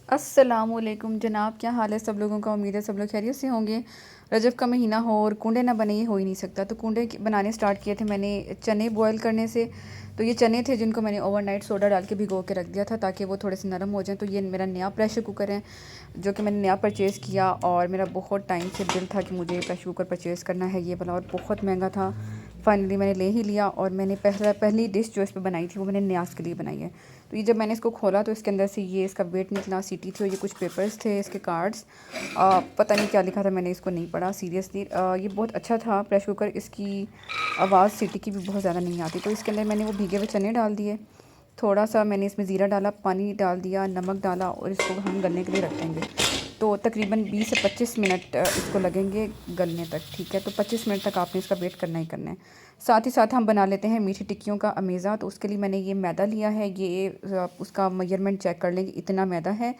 अस्सलामुअलैकुम जनाब, क्या हाल है सब लोगों का। उम्मीद है सब लोग खैरियत से होंगे। रजब का महीना हो और कूंडे ना बने, ये हो ही नहीं सकता। तो कूंडे बनाने स्टार्ट किए थे मैंने चने बॉयल करने से। तो ये चने थे जिनको मैंने ओवरनाइट सोडा डाल के भिगो के रख दिया था ताकि वो थोड़े से नरम हो जाएं। तो ये मेरा नया प्रेशर कुकर है जो कि मैंने नया परचेज़ किया और मेरा बहुत टाइम से दिल था कि मुझे प्रेशर कुकर परचेज़ करना है ये वाला, और बहुत महंगा था। फाइनली मैंने ले ही लिया और मैंने पहली डिश जो इस पर बनाई थी वो मैंने न्याज के लिए बनाई है। तो ये जब मैंने इसको खोला तो इसके अंदर से ये इसका वेट निकला, सीटी थी और ये कुछ पेपर्स थे, इसके कार्ड्स। पता नहीं क्या लिखा था, मैंने इसको नहीं पढ़ा सीरियसली। ये बहुत अच्छा था प्रेशर कुकर, इसकी आवाज़ सीटी की भी बहुत ज़्यादा नहीं आती। तो इसके अंदर मैंने वो भीगे हुए चने डाल दिए, थोड़ा सा मैंने इसमें ज़ीरा डाला, पानी डाल दिया, नमक डाला और इसको हम गलने के लिए रख देंगे। तो तकरीबन 20 से 25 मिनट इसको लगेंगे गलने तक, ठीक है। तो 25 मिनट तक आपने इसका वेट करना ही करना है। साथ ही साथ हम बना लेते हैं मीठी टिक्कियों का अमेज़ा। तो उसके लिए मैंने ये मैदा लिया है, ये उसका मेजरमेंट चेक कर लेंगे, इतना मैदा है।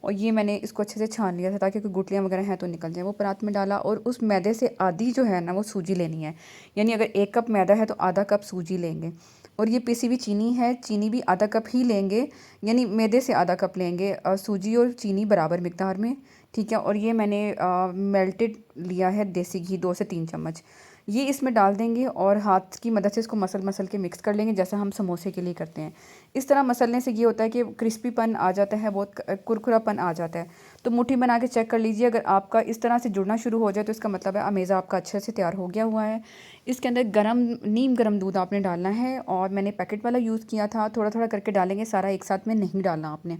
और ये मैंने इसको अच्छे से छान लिया था ताकि कोई गुठलियाँ वगैरह हैं तो निकल जाए। वो परात में डाला और उस मैदे से आधी जो है ना वो सूजी लेनी है। यानी अगर 1 कप मैदा है तो आधा कप सूजी लेंगे। और ये पिसी हुई चीनी है, चीनी भी आधा कप ही लेंगे, यानी मैदे से आधा कप लेंगे। सूजी और चीनी बराबर मिकदार में, ठीक है। और ये मैंने मेल्टेड लिया है देसी घी, 2 से 3 चम्मच। ये इसमें डाल देंगे और हाथ की मदद से इसको मसल मसल के मिक्स कर लेंगे जैसा हम समोसे के लिए करते हैं। इस तरह मसलने से ये होता है कि क्रिस्पीपन आ जाता है, बहुत कुरकुरापन आ जाता है। तो मुट्ठी बना के चेक कर लीजिए, अगर आपका इस तरह से जुड़ना शुरू हो जाए तो इसका मतलब है अमेज़ा आपका अच्छे से तैयार हो गया हुआ है। इसके अंदर नीम गर्म दूध आपने डालना है और मैंने पैकेट वाला यूज़ किया था। थोड़ा थोड़ा करके डालेंगे, सारा एक साथ में नहीं डालना आपने,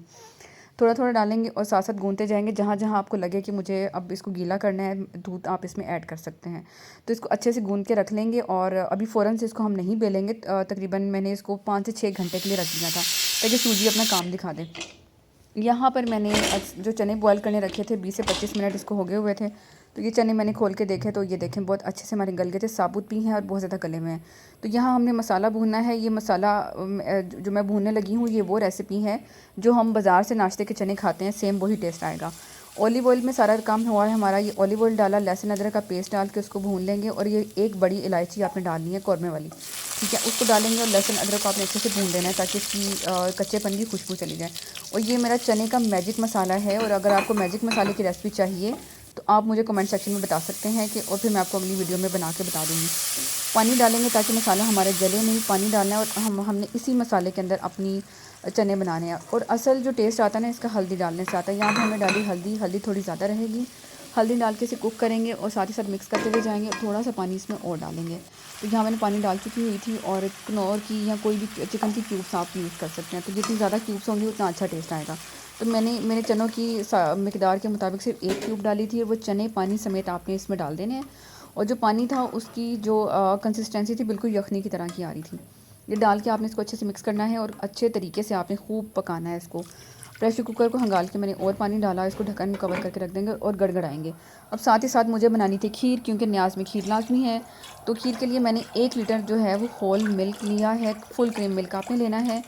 थोड़ा थोड़ा डालेंगे और साथ साथ गूंदते जाएंगे। जहाँ जहाँ आपको लगे कि मुझे अब इसको गीला करना है, दूध आप इसमें ऐड कर सकते हैं। तो इसको अच्छे से गूंद के रख लेंगे और अभी फ़ौरन से इसको हम नहीं बेलेंगे। तकरीबन मैंने इसको 5 से 6 घंटे के लिए रख दिया था ताकि सूजी अपना काम दिखा दे। यहाँ पर मैंने जो चने बॉयल करने रखे थे 20 से 25 मिनट इसको हो गए हुए थे। तो ये चने मैंने खोल के देखे तो ये देखें बहुत अच्छे से हमारे गल गए थे, साबुत भी हैं और बहुत ज़्यादा गले हुए हैं। तो यहाँ हमने मसाला भूनना है। ये मसाला जो मैं भूनने लगी हूँ ये वो रेसिपी है जो हम बाज़ार से नाश्ते के चने खाते हैं, सेम वही टेस्ट आएगा। ऑलिव ऑयल में सारा काम हुआ है हमारा। ये ऑलिव ऑयल डाला, लहसुन अदरक का पेस्ट डाल के उसको भून लेंगे। और ये एक बड़ी इलायची आपने डालनी है कौरमे वाली, ठीक है। उसको डालेंगे और लहसुन अदरक को आपने अच्छे से भून लेना है ताकि इसकी कच्चेपन की खुशबू चली जाए। और ये मेरा चने का मैजिक मसाला है। और अगर आपको मैजिक मसाले की रेसिपी चाहिए तो आप मुझे कमेंट सेक्शन में बता सकते हैं कि, और फिर मैं आपको अगली वीडियो में बना के बता दूँगी। पानी डालेंगे ताकि मसाला हमारे जले नहीं, पानी डालना है। और हमने इसी मसाले के अंदर अपनी चने बनाने हैं। और असल जो टेस्ट आता है ना इसका हल्दी डालने से आता है। यहाँ पर हमने डाली हल्दी, हल्दी थोड़ी ज़्यादा रहेगी। हल्दी डाल के इसे कुक करेंगे और साथ ही साथ मिक्स करते हुए जाएंगे। थोड़ा सा पानी इसमें और डालेंगे। तो यहाँ मैंने पानी डाल चुकी हुई थी। और कनौर की या कोई भी चिकन की क्यूब्स आप यूज़ कर सकते हैं। तो जितनी ज़्यादा क्यूब्स होंगी उतना अच्छा टेस्ट आएगा। तो मैंने चनों की मिकदार के मुताबिक सिर्फ 1 क्यूब डाली थी। और वो चने पानी समेत आपने इसमें डाल देने हैं। और जो पानी था उसकी जो कंसिस्टेंसी थी बिल्कुल यखनी की तरह की आ रही थी। ये डाल के आपने इसको अच्छे से मिक्स करना है और अच्छे तरीके से आपने खूब पकाना है इसको। प्रेशर कुकर को हंगाल के मैंने और पानी डाला, इसको ढक्कन कवर करके रख देंगे और गड़गड़ाएंगे। अब साथ ही साथ मुझे बनानी थी खीर, क्योंकि न्याज में खीर लाजमी है। तो खीर के लिए मैंने 1 लीटर जो है वो होल मिल्क लिया है, फुल क्रीम मिल्क आपने लेना है।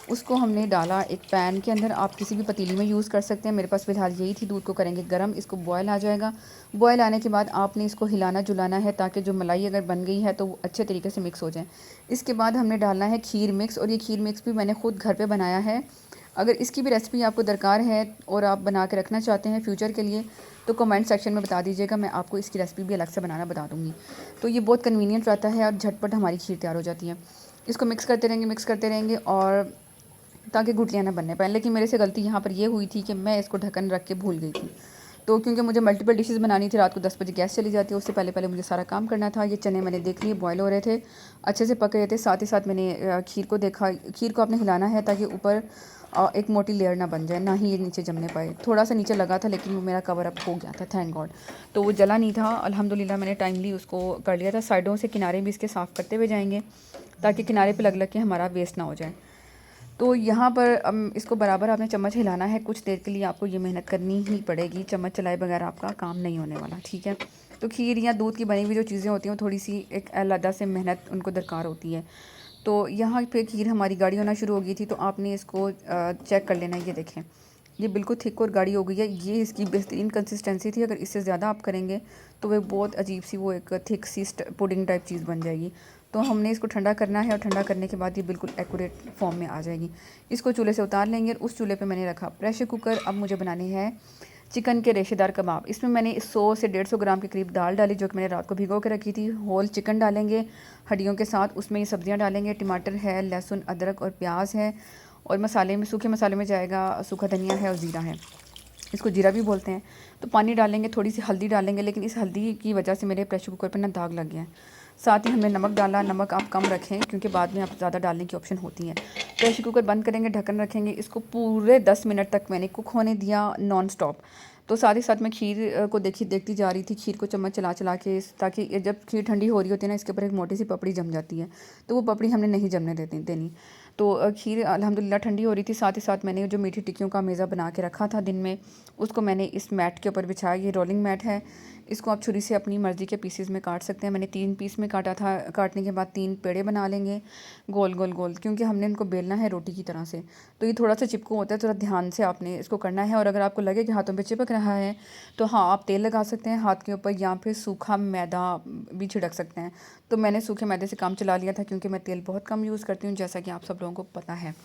उसको हमने डाला एक पैन के अंदर, आप किसी भी पतीली में यूज़ कर सकते हैं। मेरे पास फ़िलहाल यही थी। दूध को करेंगे गर्म, इसको बॉयल आ जाएगा। बॉयल आने के बाद आपने इसको हिलाना जुलाना है ताकि जो मलाई अगर बन गई है तो वो अच्छे तरीके से मिक्स हो जाए। इसके बाद हमने डालना है खीर मिक्स। और ये खीर मिक्स भी मैंने ख़ुद घर पे बनाया है। अगर इसकी भी रेसिपी आपको दरकार है और आप बना के रखना चाहते हैं फ्यूचर के लिए तो कमेंट सेक्शन में बता दीजिएगा, मैं आपको इसकी रेसिपी भी अलग से बनाना बता दूँगी। तो ये बहुत कन्वीनियंट रहता है और झटपट हमारी खीर तैयार हो जाती है। इसको मिक्स करते रहेंगे और ताकि गुठलियाँ ना बनने पाएँ। लेकिन मेरे से गलती यहाँ पर ये हुई थी कि मैं इसको ढक्कन रख के भूल गई थी। तो क्योंकि मुझे मल्टीपल डिशेज़ बनानी थी, रात को 10 बजे गैस चली जाती है, उससे पहले पहले मुझे सारा काम करना था। ये चने मैंने देख लिए बॉयल हो रहे थे, अच्छे से पक रहे थे। साथ ही साथ मैंने खीर को देखा। खीर को आपने हिलाना है ताकि ऊपर एक मोटी लेयर ना बन जाए, ना ही ये नीचे जमने पाए। थोड़ा सा नीचे लगा था लेकिन वो मेरा कवर अप हो गया था, थैंक गॉड। तो वो जला नहीं था, अल्हम्दुलिल्लाह मैंने टाइमली उसको कर लिया था। साइडों से किनारे भी इसके साफ़ करते हुए जाएंगे ताकि किनारे पे लग लग के हमारा वेस्ट ना हो जाए। तो यहाँ पर इसको बराबर आपने चम्मच हिलाना है। कुछ देर के लिए आपको ये मेहनत करनी ही पड़ेगी, चम्मच चलाए बगैर आपका काम नहीं होने वाला, ठीक है। तो खीर या दूध की बनी हुई जो चीज़ें होती हैं थोड़ी सी एक अलग से मेहनत उनको दरकार होती है। तो यहाँ पे खीर हमारी गाढ़ी होना शुरू हो गई थी। तो आपने इसको चेक कर लेना, ये देखें ये बिल्कुल थिक और गाढ़ी हो गई है। ये इसकी बेहतरीन कंसिस्टेंसी थी। अगर इससे ज़्यादा आप करेंगे तो वह बहुत अजीब सी वो एक थिक सी पुडिंग टाइप चीज़ बन जाएगी। तो हमने इसको ठंडा करना है और ठंडा करने के बाद ये बिल्कुल एक्यूरेट फॉर्म में आ जाएगी। इसको चूल्हे से उतार लेंगे और उस चूल्हे पे मैंने रखा प्रेशर कुकर। अब मुझे बनाने हैं चिकन के रेशेदार कबाब। इसमें मैंने 100 से 150 ग्राम के करीब दाल डाली, जो कि मैंने रात को भिगो के रखी थी। होल चिकन डालेंगे हड्डियों के साथ, उसमें ये सब्जियां डालेंगे, टमाटर है, लहसुन, अदरक और प्याज है। और मसाले में, सूखे मसाले में जाएगा सूखा धनिया है और ज़ीरा है, इसको जीरा भी बोलते हैं। तो पानी डालेंगे, थोड़ी सी हल्दी डालेंगे, लेकिन इस हल्दी की वजह से मेरे प्रेशर कुकर पर ना दाग लग गया है। साथ ही हमने नमक डाला। नमक आप कम रखें क्योंकि बाद में आप ज़्यादा डालने की ऑप्शन होती है। प्रेशर कुकर बंद करेंगे, ढक्कन रखेंगे। इसको पूरे 10 मिनट तक मैंने कुक होने दिया नॉन स्टॉप। तो साथ ही साथ मैं खीर को देखती जा रही थी, खीर को चम्मच चला चला के, ताकि जब खीर ठंडी हो रही होती है ना, इसके ऊपर एक मोटी सी पपड़ी जम जाती है, तो वो पपड़ी हमने नहीं जमने देनी। तो खीर अल्हम्दुलिल्लाह ठंडी हो रही थी। साथ ही साथ मैंने जो मीठी टिक्कियों का मेज़ा बना के रखा था दिन में, उसको मैंने इस मैट के ऊपर बिछाया। ये रोलिंग मैट है। इसको आप छुरी से अपनी मर्ज़ी के पीसेस में काट सकते हैं। मैंने 3 पीस में काटा था। काटने के बाद 3 पेड़े बना लेंगे गोल गोल गोल, क्योंकि हमने इनको बेलना है रोटी की तरह से। तो ये थोड़ा सा चिपकू होता है, थोड़ा ध्यान से आपने इसको करना है। और अगर आपको लगे कि हाथों पे चिपक रहा है तो हाँ, आप तेल लगा सकते हैं हाथ के ऊपर, या फिर सूखा मैदा भी छिड़क सकते हैं। तो मैंने सूखे मैदे से काम चला लिया था, क्योंकि मैं तेल बहुत कम यूज़ करती हूँ, जैसा कि आप सब लोगों को पता है।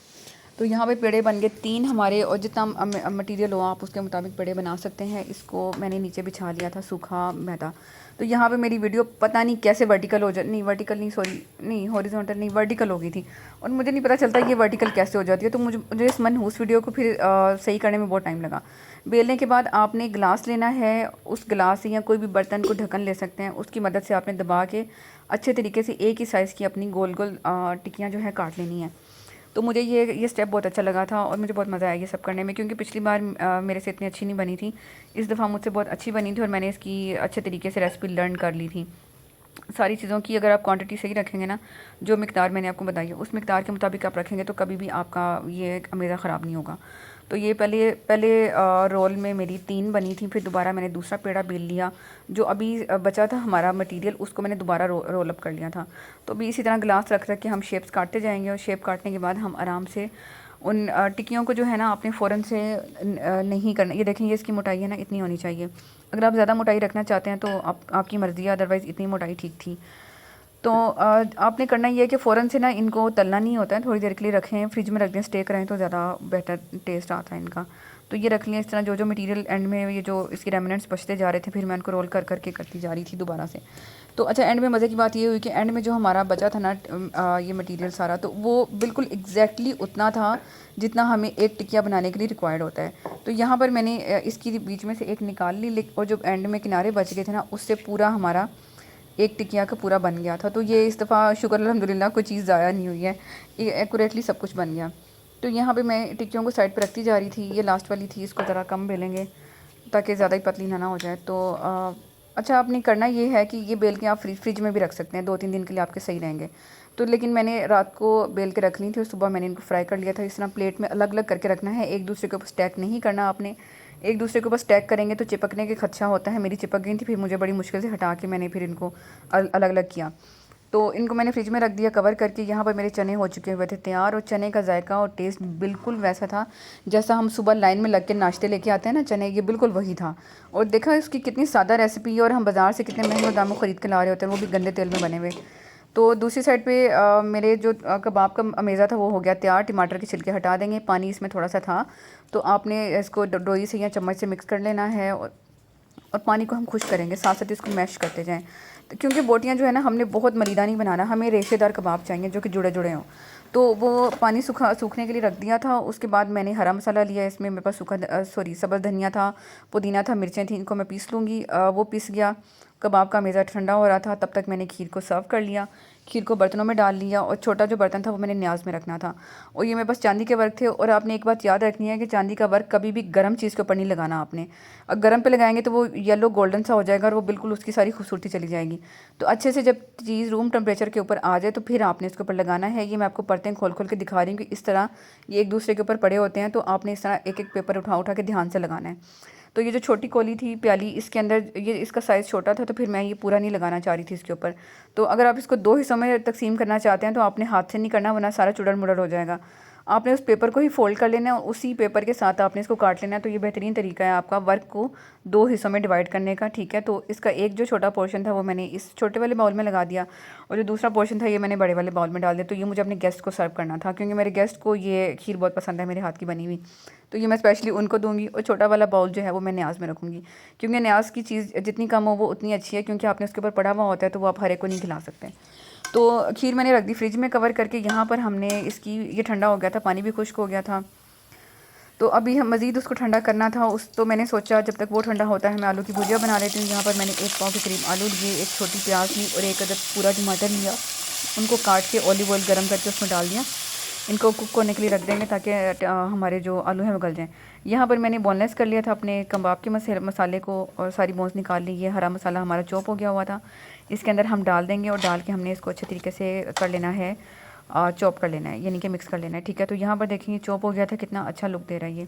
तो यहाँ पे पेड़े बन गए 3 हमारे, और जितना मटेरियल हो आप उसके मुताबिक पेड़े बना सकते हैं। इसको मैंने नीचे बिछा लिया था सूखा मैदा। तो यहाँ पे मेरी वीडियो पता नहीं कैसे वर्टिकल हो नहीं, वर्टिकल नहीं, सॉरी नहीं, हॉरिजॉन्टल नहीं, वर्टिकल हो गई थी, और मुझे नहीं पता चलता ये वर्टिकल कैसे हो जाती है। तो मुझे इस मनहूस वीडियो को फिर सही करने में बहुत टाइम लगा। बेलने के बाद आपने गिलास लेना है, उस गिलास से या कोई भी बर्तन को ढक्कन ले सकते हैं, उसकी मदद से आपने दबा के अच्छे तरीके से एक ही साइज़ की अपनी गोल गोल टिक्कियाँ जो है काट लेनी है। तो मुझे ये स्टेप बहुत अच्छा लगा था और मुझे बहुत मज़ा आया ये सब करने में, क्योंकि पिछली बार मेरे से इतनी अच्छी नहीं बनी थी। इस दफ़ा मुझसे बहुत अच्छी बनी थी और मैंने इसकी अच्छे तरीके से रेसिपी लर्न कर ली थी। सारी चीज़ों की अगर आप क्वांटिटी सही रखेंगे ना, जो मिकदार मैंने आपको बताई है उस मिकदार के मुताबिक आप रखेंगे, तो कभी भी आपका ये मेज़ा ख़राब नहीं होगा। तो ये पहले रोल में मेरी 3 बनी थी, फिर दोबारा मैंने दूसरा पेड़ा बेल लिया। जो अभी बचा था हमारा मटेरियल, उसको मैंने दोबारा रोल अप कर लिया था। तो अभी इसी तरह गिलास रख के हम शेप्स काटते जाएंगे, और शेप काटने के बाद हम आराम से उन टिक्कियों को जो है ना, आपने फ़ौरन से नहीं करना। ये देखें, ये इसकी मोटाई है ना, इतनी होनी चाहिए। अगर आप ज़्यादा मोटाई रखना चाहते हैं तो आपकी मर्ज़ी है, अदरवाइज़ इतनी मोटाई ठीक थी। तो आपने करना ये है कि फ़ौरन से ना इनको तलना नहीं होता है, थोड़ी देर के लिए रखें, फ्रिज में रख दें, स्टे करें तो ज़्यादा बेटर टेस्ट आता है इनका। तो ये रख लिया इस तरह। जो मटेरियल एंड में ये जो इसके रेमिनेंट्स बचते जा रहे थे, फिर मैं इनको रोल कर करके करती जा रही थी दोबारा से। तो अच्छा, एंड में मज़े की बात ये हुई कि एंड में जो हमारा बचा था ना ये मटेरियल सारा, तो वो बिल्कुल एग्जैक्टली उतना था जितना हमें एक टिकिया बनाने के लिए रिक्वायर्ड होता है। तो यहाँ पर मैंने इसकी बीच में से एक निकाल ली, और जो एंड में किनारे बच गए थे ना, उससे पूरा हमारा एक टिकिया का पूरा बन गया था। तो ये इस दफ़ा शुक्र अल्हम्दुलिल्लाह कोई चीज़ ज़ाया नहीं हुई है, ये एक्यूरेटली सब कुछ बन गया। तो यहाँ पे मैं टिक्कियों को साइड पे रखती जा रही थी। ये लास्ट वाली थी, इसको ज़रा कम बेलेंगे ताकि ज़्यादा ही पतली ना हो जाए। तो अच्छा, आपने करना ये है कि ये बेल के आप फ्रिज में भी रख सकते हैं, 2-3 दिन के लिए आपके सही रहेंगे। तो लेकिन मैंने रात को बेल के रख ली थी और सुबह मैंने इनको फ्राई कर लिया था। इस तरह प्लेट में अलग अलग करके रखना है, एक दूसरे के ऊपर स्टैक नहीं करना आपने। एक दूसरे के ऊपर स्टैक करेंगे तो चिपकने के खदशा होता है। मेरी चिपक गई थी, फिर मुझे बड़ी मुश्किल से हटा के मैंने फिर इनको अलग अलग किया। तो इनको मैंने फ्रिज में रख दिया कवर करके। यहाँ पर मेरे चने हो चुके हुए थे तैयार, और चने का जायका और टेस्ट बिल्कुल वैसा था जैसा हम सुबह लाइन में लग के नाश्ते लेके आते हैं ना चने, ये बिल्कुल वही था। और देखा इसकी कितनी सादा रेसिपी है, और हम बाज़ार से कितने महंगे दामों ख़रीद के ला रहे होते हैं, वो भी गंदे तेल में बने हुए। तो दूसरी साइड पे मेरे जो कबाब का अमेज़ा था वो हो गया तैयार। टमाटर के छिलके हटा देंगे, पानी इसमें थोड़ा सा था, तो आपने इसको डोई से या चम्मच से मिक्स कर लेना है, और पानी को हम खुश करेंगे, साथ साथ इसको मैश करते जाएं। तो क्योंकि बोटियां जो है ना, हमने बहुत मरीदा नहीं बनाना, हमें रेशेदार कबाब चाहिए जो कि जुड़े जुड़े हों। तो वो पानी सूखने के लिए रख दिया था। उसके बाद मैंने हरा मसाला लिया, इसमें मेरे पास सब्ज़ धनिया था, पुदीना था, मिर्चें थी, इनको मैं पीस लूँगी। वो पीस गया। कबाब का मेज़ा ठंडा हो रहा था, तब तक मैंने खीर को सर्व कर लिया। खीर को बर्तनों में डाल लिया, और छोटा जो बर्तन था वो मैंने न्याज में रखना था। और ये मेरे पास चांदी के वर्क थे। और आपने एक बात याद रखनी है कि चांदी का वर्क कभी भी गर्म चीज़ के ऊपर नहीं लगाना आपने। अगर गर्म पे लगाएंगे तो वो येलो गोल्डन सा हो जाएगा, और वो बिल्कुल उसकी सारी खूबसूरती चली जाएगी। तो अच्छे से जब चीज़ रूम टेम्परेचर के ऊपर आ जाए तो फिर आपने इसके ऊपर लगाना है। ये मैं आपको परतें खोल खोल के दिखा रही हूँ कि इस तरह ये एक दूसरे के ऊपर पड़े होते हैं, तो आपने इस तरह एक एक पेपर उठा उठा के ध्यान से लगाना है। तो ये जो छोटी कोली थी प्याली, इसके अंदर ये इसका साइज़ छोटा था, तो फिर मैं ये पूरा नहीं लगाना चाह रही थी इसके ऊपर। तो अगर आप इसको 2 हिस्सों में तकसीम करना चाहते हैं तो आपने हाथ से नहीं करना, वरना सारा चुड़ल मुड़ल हो जाएगा। आपने उस पेपर को ही फ़ोल्ड कर लेना है और उसी पेपर के साथ आपने इसको काट लेना है। तो ये बेहतरीन तरीका है आपका वर्क को 2 हिस्सों में डिवाइड करने का, ठीक है। तो इसका एक जो छोटा पोर्शन था वो मैंने इस छोटे वाले बाउल में लगा दिया और जो दूसरा पोर्शन था ये मैंने बड़े वाले बाउल में डाल दिया। तो ये मुझे अपने गेस्ट को सर्व करना था, क्योंकि मेरे गेस्ट को ये खीर बहुत पसंद है मेरे हाथ की बनी हुई। तो ये मैं स्पेशली उनको दूँगी और छोटा वाला बाउल जो है वो मैं न्याज़ में रखूँगी, क्योंकि न्याज़ की चीज़ जितनी कम हो वो उतनी अच्छी है, क्योंकि आपने उसके ऊपर पड़ा हुआ होता है तो वो आप हर एक को नहीं खिला सकते। तो खीर मैंने रख दी फ्रिज में कवर करके। यहाँ पर हमने इसकी ये ठंडा हो गया था, पानी भी खुश्क हो गया था। तो अभी हम मज़ीद उसको ठंडा करना था तो मैंने सोचा जब तक वो ठंडा होता है मैं आलू की भुजिया बना लेती हूँ। यहाँ पर मैंने 1 पाव के करीब आलू लिए, एक छोटी प्याज ली और एक अदद पूरा टमाटर लिया। उनको काट के ऑलिव ऑयल गर्म करके उसमें डाल दिया। इनको कुक होने के लिए रख देंगे ताकि हमारे जो आलू हैं वो गल जाएँ। यहाँ पर मैंने बोनलेस कर लिया था अपने कबाब के मसाले को और सारी बोन्स निकाल ली। ये हरा मसाला हमारा चॉप हो गया हुआ था, इसके अंदर हम डाल देंगे और डाल के हमने इसको अच्छे तरीके से कर लेना है, चॉप कर लेना है, यानी कि मिक्स कर लेना है, ठीक है। तो यहाँ पर देखेंगे चॉप हो गया था, कितना अच्छा लुक दे रहा है ये।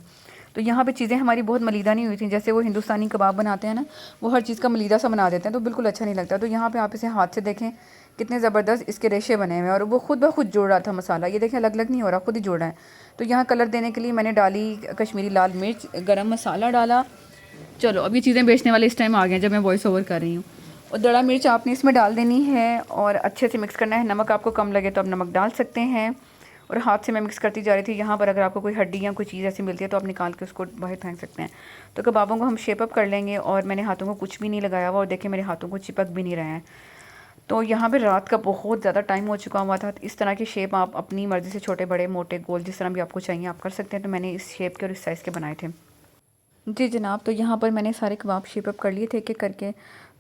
तो यहाँ पे चीज़ें हमारी बहुत मलीदा नहीं हुई थी, जैसे वो हिंदुस्तानी कबाब बनाते हैं ना, वो हर चीज़ का मलीदा सा बना देते हैं तो बिल्कुल अच्छा नहीं लगता। तो यहाँ पे आप इसे हाथ से देखें कितने ज़बरदस्त इसके रेशे बने हुए हैं और वो खुद ब खुद जोड़ रहा था मसाला। ये देखें अलग अलग नहीं हो रहा, खुद ही जोड़ रहा है। तो यहाँ कलर देने के लिए मैंने डाली कश्मीरी लाल मिर्च, गरम मसाला डाला। चलो अब ये चीज़ें बेचने वाले इस टाइम आ गए जब मैं वॉइस ओवर कर रही हूँ। और दड़ा मिर्च आपने इसमें डाल देनी है और अच्छे से मिक्स करना है। नमक आपको कम लगे तो आप नमक डाल सकते हैं। और हाथ से मैं मिक्स करती जा रही थी। यहाँ पर अगर आपको कोई हड्डी या कोई चीज़ ऐसी मिलती है तो आप निकाल के उसको बाहर फेंक सकते हैं। तो कबाबों को हम शेप अप कर लेंगे और मैंने हाथों को कुछ भी नहीं लगाया हुआ और देखिए मेरे हाथों को चिपक भी नहीं रहे हैं। तो यहाँ पे रात का बहुत ज़्यादा टाइम हो चुका हुआ था। इस तरह की शेप आप अपनी मर्ज़ी से छोटे बड़े मोटे गोल जिस तरह भी आपको चाहिए आप कर सकते हैं। तो मैंने इस शेप के और इस साइज़ के बनाए थे। जी जनाब, तो यहाँ पर मैंने सारे कबाब शेप अप कर लिए थे एक-एक करके।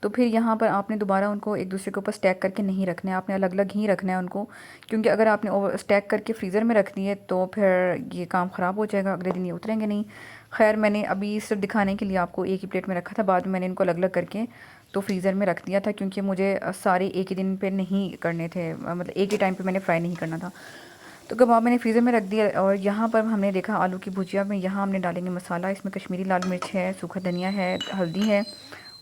तो फिर यहाँ पर आपने दोबारा उनको एक दूसरे के ऊपर स्टैक करके नहीं रखना है, आपने अलग-अलग ही रखना है उनको, क्योंकि अगर आपने ओवर स्टैक करके फ्रीज़र में रख दिए तो फिर ये काम ख़राब हो जाएगा, अगले दिन ये उतरेंगे नहीं। खैर मैंने अभी सिर्फ दिखाने के लिए आपको एक ही प्लेट में रखा था, बाद में मैंने इनको अलग-अलग करके तो फ्रीज़र में रख दिया था, क्योंकि मुझे सारे एक ही दिन पे नहीं करने थे, मतलब एक ही टाइम पे मैंने फ्राई नहीं करना था। तो कबाब मैंने फ्रीज़र में रख दिया और यहाँ पर हमने देखा आलू की भुजिया में यहाँ हमने डालेंगे मसाला। इसमें कश्मीरी लाल मिर्च है, सूखा धनिया है, हल्दी है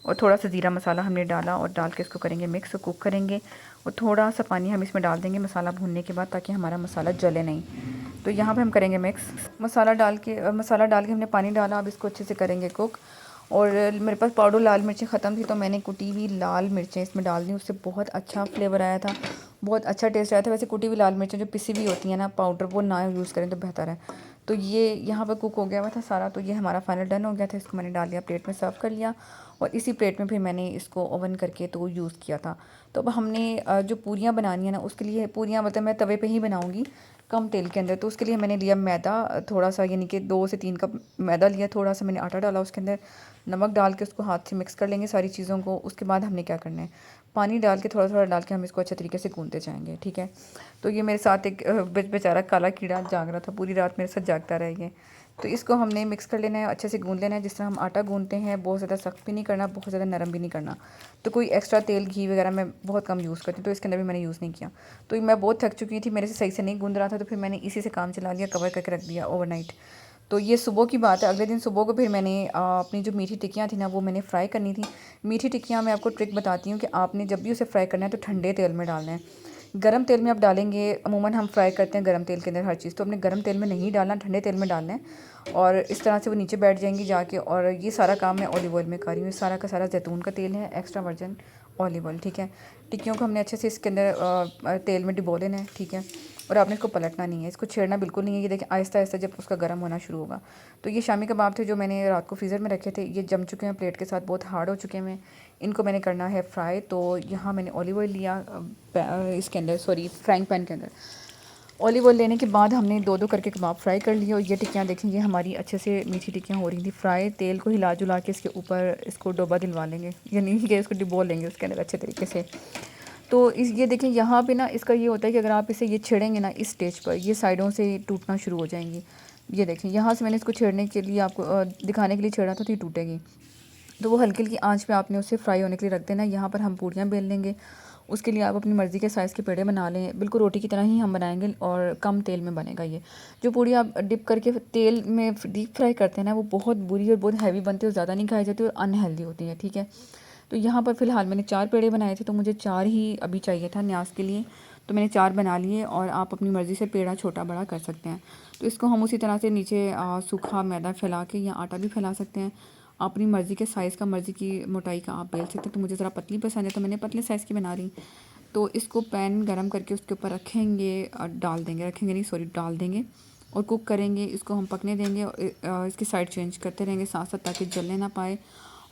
और थोड़ा सा ज़ीरा मसाला हमने डाला और डाल के इसको करेंगे मिक्स, कुक करेंगे। और थोड़ा सा पानी हम इसमें डाल देंगे मसाला भूनने के बाद, ताकि हमारा मसाला जले नहीं। तो यहाँ पर हम करेंगे मिक्स, मसाला डाल के हमने पानी डाला। अब इसको अच्छे से करेंगे कुक। और मेरे पास पाउडर लाल मिर्चें ख़त्म थी तो मैंने कुटी हुई लाल मिर्चें इसमें डाल दी, उससे बहुत अच्छा फ्लेवर आया था, बहुत अच्छा टेस्ट आया था। वैसे कुटी हुई लाल मिर्चें जो पिसी हुई होती हैं ना, पाउडर, वो ना यूज़ करें तो बेहतर है। तो ये यहाँ पर कुक हो गया हुआ था सारा। तो ये हमारा फाइनल डन हो गया था। इसको मैंने डाल लिया प्लेट में, सर्व कर लिया और इसी प्लेट में फिर मैंने इसको ओवन करके तो यूज़ किया था। तो अब हमने जो पूरियाँ बनानी है ना, उसके लिए पूरियाँ मतलब मैं तवे पे ही बनाऊँगी कम तेल के अंदर। तो उसके लिए मैंने लिया मैदा थोड़ा सा, यानी कि 2 से 3 कप मैदा लिया। थोड़ा सा मैंने आटा डाला उसके अंदर, नमक डाल के उसको हाथ से मिक्स कर लेंगे सारी चीज़ों को। उसके बाद हमने क्या करना है, पानी डाल के थोड़ा थोड़ा डाल के हम इसको अच्छे तरीके से गूँधते जाएंगे, ठीक है। तो ये मेरे साथ एक बेचारा काला कीड़ा जाग रहा था, पूरी रात मेरे साथ जागता रह गया। तो इसको हमने मिक्स कर लेना है, अच्छे से गूँध लेना है, जिस तरह हम आटा गूँधते हैं। बहुत ज़्यादा सख्त भी नहीं करना, बहुत ज़्यादा नरम भी नहीं करना। तो कोई एक्स्ट्रा तेल घी वगैरह मैं बहुत कम यूज़ करती हूँ, तो इसके अंदर भी मैंने यूज़ नहीं किया। तो मैं बहुत थक चुकी थी, मेरे से सही से नहीं गूँध रहा था, तो फिर मैंने इसी से काम चला लिया, कवर करके रख दिया ओवरनाइट। तो ये सुबह की बात है। अगले दिन सुबह को फिर मैंने अपनी जो मीठी टिक्कियाँ थी ना, वो मैंने फ्राई करनी थी। मीठी टिक्कियाँ मैं आपको ट्रिक बताती हूँ कि आपने जब भी उसे फ्राई करना है तो ठंडे तेल में डालना है। गरम तेल में आप डालेंगे, अमूमन हम फ्राई करते हैं गरम तेल के अंदर हर चीज़, तो अपने गरम तेल में नहीं डालना, ठंडे तेल में डालना है। और इस तरह से वो नीचे बैठ जाएंगी जाके। और ये सारा काम मैं ऑलिव ऑयल में कर रही हूँ। सारा का सारा जैतून का तेल है, एक्स्ट्रा वर्जिन ऑलिव ऑयल, ठीक है। टिक्कियों को हमने अच्छे से इसके अंदर तेल में डुबो लेना है, ठीक है। और आपने इसको पलटना नहीं है, इसको छेड़ना बिल्कुल नहीं है। ये देखिए आहिस्ता आहिस्ता जब उसका गर्म होना शुरू होगा। तो ये शामी कबाब थे जो मैंने रात को फ्रीज़र में रखे थे, ये जम चुके हैं प्लेट के साथ, बहुत हार्ड हो चुके हैं। इनको मैंने करना है फ्राई। तो यहाँ मैंने ऑलिव ऑयल लिया इसके अंदर, सॉरी फ्राइंग पैन के अंदर। ऑलिव ऑयल लेने के बाद हमने 2-2 करके कबाब फ्राई कर लिए। और ये टिक्कियाँ देखेंगे हमारी अच्छे से मीठी टिक्कियाँ हो रही थी फ्राई। तेल को हिला जुला के इसके ऊपर इसको डोबा दिलवा लेंगे, यानी कि इसको डिबो लेंगे उसके अंदर अच्छे तरीके से। तो इस ये देखें यहाँ पे ना इसका ये होता है कि अगर आप इसे ये छेड़ेंगे ना इस स्टेज पर, ये साइडों से टूटना शुरू हो जाएंगी। ये देखें यहाँ से मैंने इसको छेड़ने के लिए आपको दिखाने के लिए छेड़ा था, तो ये टूटेगी। तो वो हल्की हल्की आंच पे आपने उसे फ्राई होने के लिए रख देना। यहाँ पर हम पूड़ियाँ बेल लेंगे। उसके लिए आप अपनी मर्ज़ी के साइज़ के पेड़े बना लें, बिल्कुल रोटी की तरह ही हम बनाएंगे और कम तेल में बनेगा। ये जो पूड़ी आप डिप करके तेल में डीप फ्राई करते हैं ना, वो बहुत बुरी और बहुत हैवी बनती है और ज़्यादा नहीं खाई जाती और अनहेल्दी होती है, ठीक है। तो यहाँ पर फ़िलहाल मैंने 4 पेड़े बनाए थे, तो मुझे 4 ही अभी चाहिए था न्याज के लिए। तो मैंने 4 बना लिए और आप अपनी मर्ज़ी से पेड़ा छोटा बड़ा कर सकते हैं। तो इसको हम उसी तरह से नीचे सूखा मैदा फैला के या आटा भी फैला सकते हैं। अपनी मर्ज़ी के साइज़ का, मर्ज़ी की मोटाई का आप बेल सकते हैं। तो मुझे ज़रा पतली पसंद है तो मैंने पतले साइज़ की बना रही। तो इसको पैन गरम करके उसके ऊपर रखेंगे, डाल देंगे और कुक करेंगे। इसको हम पकने देंगे और इसकी साइड चेंज करते रहेंगे साथ साथ, ताकि जलने ना पाए।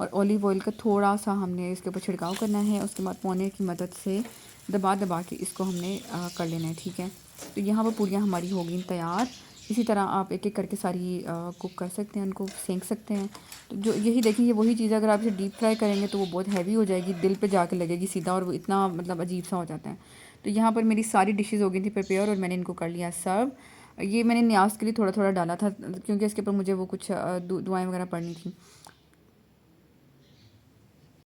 और ऑलिव ऑयल का थोड़ा सा हमने इसके ऊपर छिड़काव करना है। उसके बाद पोने की मदद से दबा दबा के इसको हमने कर लेना है, ठीक है। तो यहाँ पर पूरियाँ हमारी हो गई तैयार। इसी तरह आप एक एक करके सारी कुक कर सकते हैं, उनको सेंक सकते हैं। तो जो यही देखिए, ये वही चीज़ अगर आप इसे डीप फ्राई करेंगे तो वो बहुत हैवी हो जाएगी, दिल पे जाके लगेगी सीधा, और वो इतना मतलब अजीब सा हो जाता है। तो यहाँ पर मेरी सारी डिशेज़ हो गई थी प्रिपेयर और मैंने इनको कर लिया सर्व। ये मैंने न्याज के लिए थोड़ा थोड़ा डाला था, क्योंकि इसके ऊपर मुझे वो कुछ दुआएं वगैरह पढ़नी थी।